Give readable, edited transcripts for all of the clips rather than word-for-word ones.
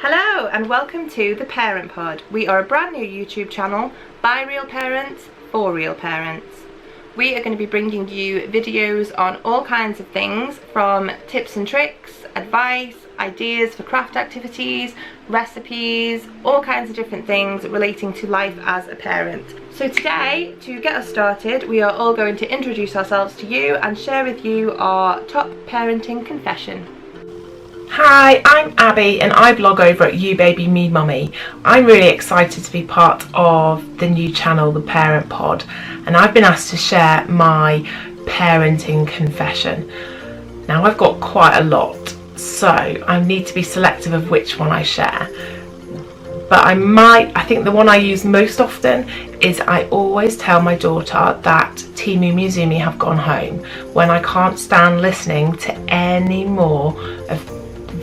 Hello and welcome to The Parent Pod. We are a brand new YouTube channel by real parents for real parents. We are going to be bringing you videos on all kinds of things, from tips and tricks, advice, ideas for craft activities, recipes, all kinds of different things relating to life as a parent. So today, to get us started, we are all going to introduce ourselves to you and share with you our top parenting confession. Hi, I'm Abby and I blog over at You Baby Me Mummy. I'm really excited to be part of the new channel, The Parent Pod, and I've been asked to share my parenting confession. Now I've got quite a lot, so I need to be selective of which one I share. But I think the one I use most often is I always tell my daughter that Timu Mizumi have gone home when I can't stand listening to any more of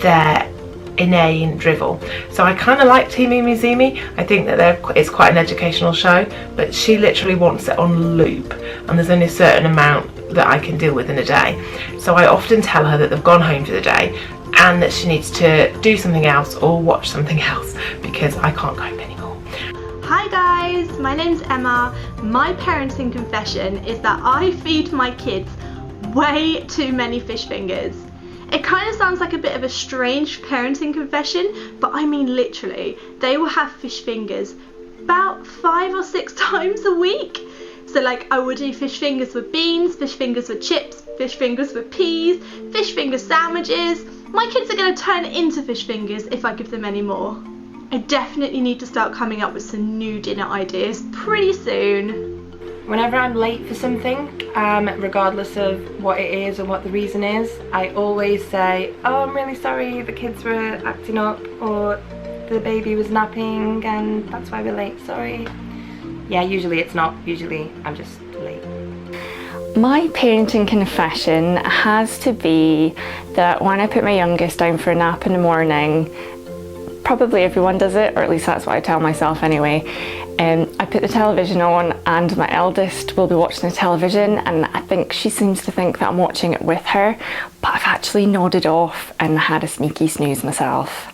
their inane drivel. So I kind of like Timu Mizumi. I think that it's quite an educational show, but she literally wants it on loop and there's only a certain amount that I can deal with in a day. So I often tell her that they've gone home for the day and that she needs to do something else or watch something else because I can't cope anymore. Hi guys, my name's Emma. My parenting confession is that I feed my kids way too many fish fingers. It kind of sounds like a bit of a strange parenting confession, but I mean literally, they will have fish fingers about 5 or 6 times a week. So like I will do fish fingers with beans, fish fingers with chips, fish fingers with peas, fish finger sandwiches. My kids are going to turn into fish fingers if I give them any more. I definitely need to start coming up with some new dinner ideas pretty soon. Whenever I'm late for something, regardless of what it is or what the reason is, I always say, oh, I'm really sorry, the kids were acting up or the baby was napping and that's why we're late, sorry. Yeah, usually it's not, usually I'm just late. My parenting confession has to be that when I put my youngest down for a nap in the morning, probably everyone does it, or at least that's what I tell myself anyway. I put the television on and my eldest will be watching the television and I think she seems to think that I'm watching it with her, but I've actually nodded off and had a sneaky snooze myself.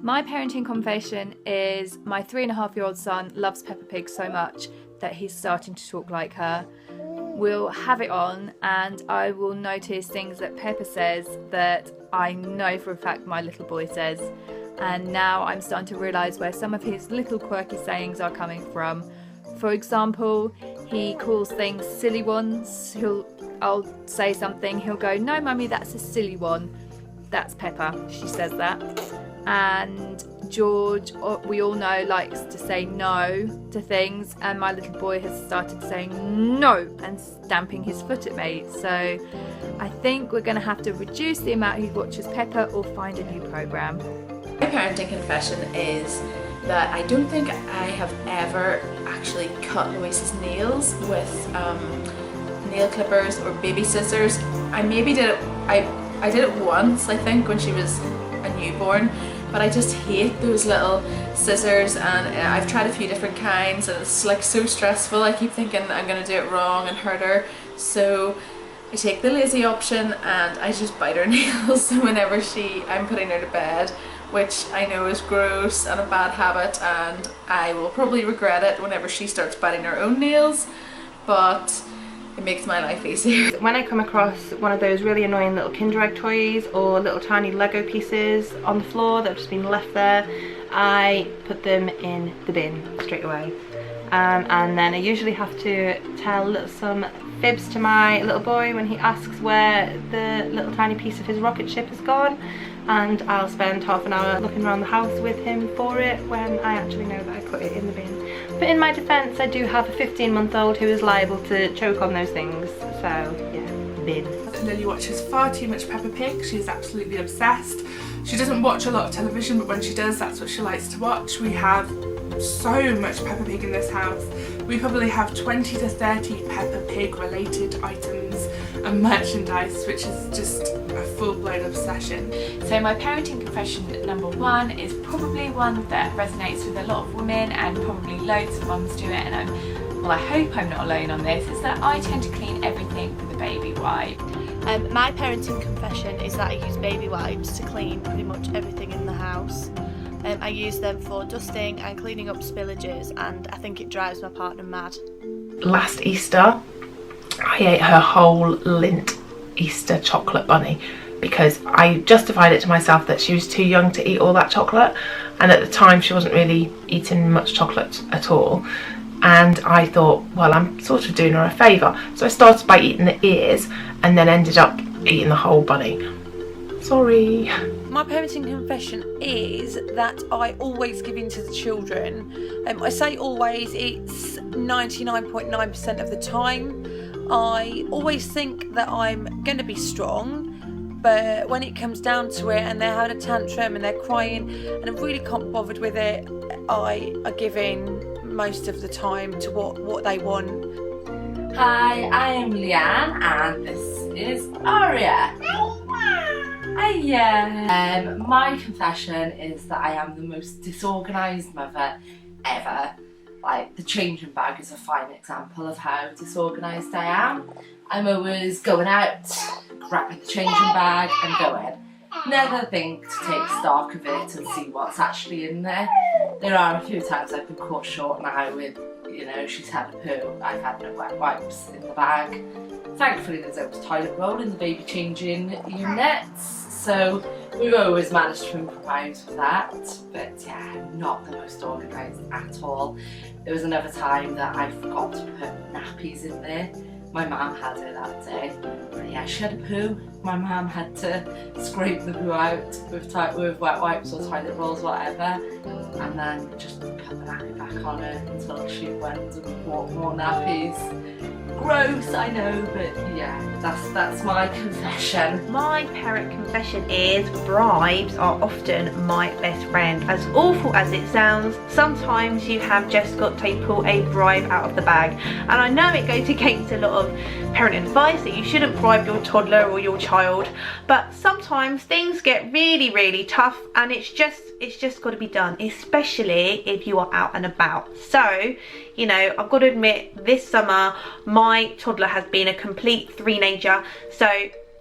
My parenting confession is my 3.5-year-old son loves Peppa Pig so much that he's starting to talk like her. We'll have it on and I will notice things that Peppa says that I know for a fact my little boy says. And now I'm starting to realise where some of his little quirky sayings are coming from. For example, he calls things silly ones. I'll say something, he'll go, no mummy, that's a silly one. That's Peppa, she says that. And George, we all know, likes to say no to things, and my little boy has started saying no and stamping his foot at me. So I think we're going to have to reduce the amount he watches Peppa or find a new programme. My parenting confession is that I don't think I have ever actually cut Louise's nails with nail clippers or baby scissors. I maybe did it, I did it once I think when she was a newborn, but I just hate those little scissors and I've tried a few different kinds and it's like so stressful. I keep thinking I'm gonna do it wrong and hurt her, so I take the lazy option and I just bite her nails whenever I'm putting her to bed, which I know is gross and a bad habit and I will probably regret it whenever she starts biting her own nails, but it makes my life easier. When I come across one of those really annoying little Kinder Egg toys or little tiny Lego pieces on the floor that have just been left there, I put them in the bin straight away. And then I usually have to tell some fibs to my little boy when he asks where the little tiny piece of his rocket ship has gone, and I'll spend half an hour looking around the house with him for it when I actually know that I put it in the bin. But in my defence, I do have a 15-month-old who is liable to choke on those things, so yeah, bin. Lily watches far too much Peppa Pig. She's absolutely obsessed. She doesn't watch a lot of television, but when she does, that's what she likes to watch. We have so much Peppa Pig in this house. We probably have 20 to 30 Peppa Pig related items and merchandise, which is just a full-blown obsession. So my parenting confession number 1 is probably one that resonates with a lot of women and probably loads of mums do it, and I hope I'm not alone on this, is that I tend to clean everything with a baby wipe. My parenting confession is that I use baby wipes to clean pretty much everything in the house. I use them for dusting and cleaning up spillages, and I think it drives my partner mad. Last Easter, I ate her whole Lindt Easter chocolate bunny because I justified it to myself that she was too young to eat all that chocolate, and at the time she wasn't really eating much chocolate at all, and I thought, well, I'm sort of doing her a favour, so I started by eating the ears and then ended up eating the whole bunny. Sorry. My parenting confession is that I always give in to the children. I say always, it's 99.9% of the time. I always think that I'm going to be strong, but when it comes down to it and they're having a tantrum and they're crying and I really can't be bothered with it, I give in most of the time to what they want. Hi, I am Leanne and this is Aria. My confession is that I am the most disorganised mother ever. Like, the changing bag is a fine example of how disorganised I am. I'm always going out, grabbing the changing bag and going. Never think to take stock of it and see what's actually in there. There are a few times I've been caught short now with, you know, she's had a poo, I've had no wet wipes in the bag. Thankfully there's always toilet roll in the baby changing units, so we've always managed to improvise with that. But yeah, I'm not the most organised at all. There was another time that I forgot to put nappies in there. My mum had it that day. But yeah, she had a poo. My mum had to scrape the poo out with wet wipes or toilet rolls, whatever, and then just put the nappy back on her until she went and bought more nappies. Gross, I know, but yeah, that's my confession. My parent confession is bribes are often my best friend. As awful as it sounds, sometimes you have just got to pull a bribe out of the bag. And I know it goes against a lot of parenting advice that you shouldn't bribe your toddler or your child, but sometimes things get really tough and it's just got to be done, especially if you are out and about. So, you know, I've got to admit, this summer my toddler has been a complete three-nager, so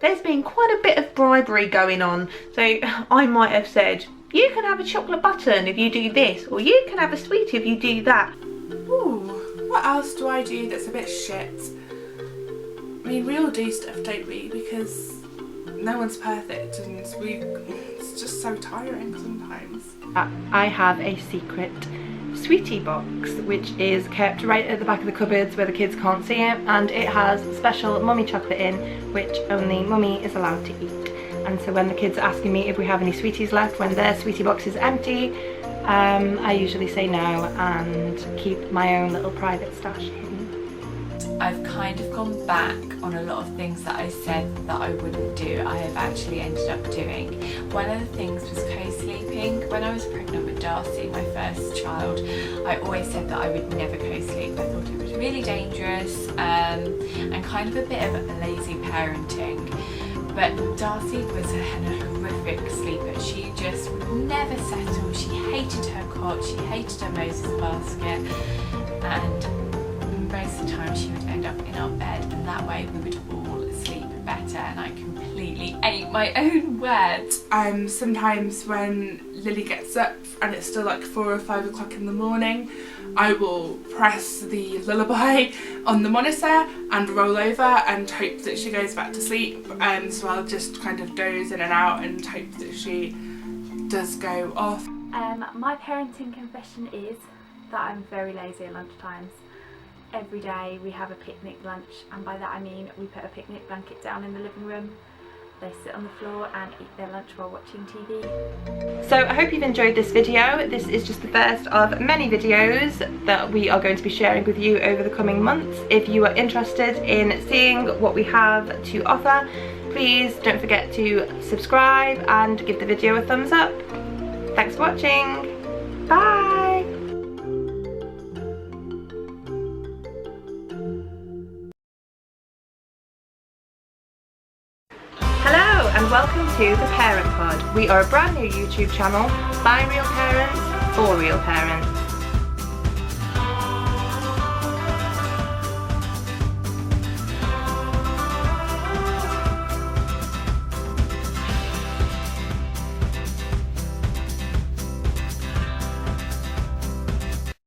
there's been quite a bit of bribery going on. So I might have said, you can have a chocolate button if you do this, or you can have a sweetie if you do that. Ooh, what else do I do that's a bit shit? I mean, we all do stuff, don't we? Because no one's perfect, and it's just so tiring sometimes. I have a secret sweetie box which is kept right at the back of the cupboards where the kids can't see it, and it has special mummy chocolate in which only mummy is allowed to eat. And so when the kids are asking me if we have any sweeties left when their sweetie box is empty, I usually say no and keep my own little private stash hidden. I've kind of gone back on a lot of things that I said that I wouldn't do. I have actually ended up doing. One of the things was co-sleeping. When I was pregnant with Darcy, my first child, I always said that I would never co-sleep. I thought it was really dangerous and kind of a bit of lazy parenting. But Darcy was a horrific sleeper. She just would never settle. She hated her cot, she hated her Moses basket, and most of the time she would end up in our bed, and that way we would all sleep better, and I completely ate my own words. Sometimes when Lily gets up and it's still like 4 or 5 o'clock in the morning, I will press the lullaby on the monitor and roll over and hope that she goes back to sleep. So I'll just kind of doze in and out and hope that she does go off. My parenting confession is that I'm very lazy at lunchtimes. Every day we have a picnic lunch, and by that I mean we put a picnic blanket down in the living room, they sit on the floor and eat their lunch while watching TV. So I hope you've enjoyed this video. This is just the first of many videos that we are going to be sharing with you over the coming months. If you are interested in seeing what we have to offer, please don't forget to subscribe and give the video a thumbs up. Thanks for watching. Bye! Hello and welcome to The Parent Pod. We are a brand new YouTube channel by real parents for real parents.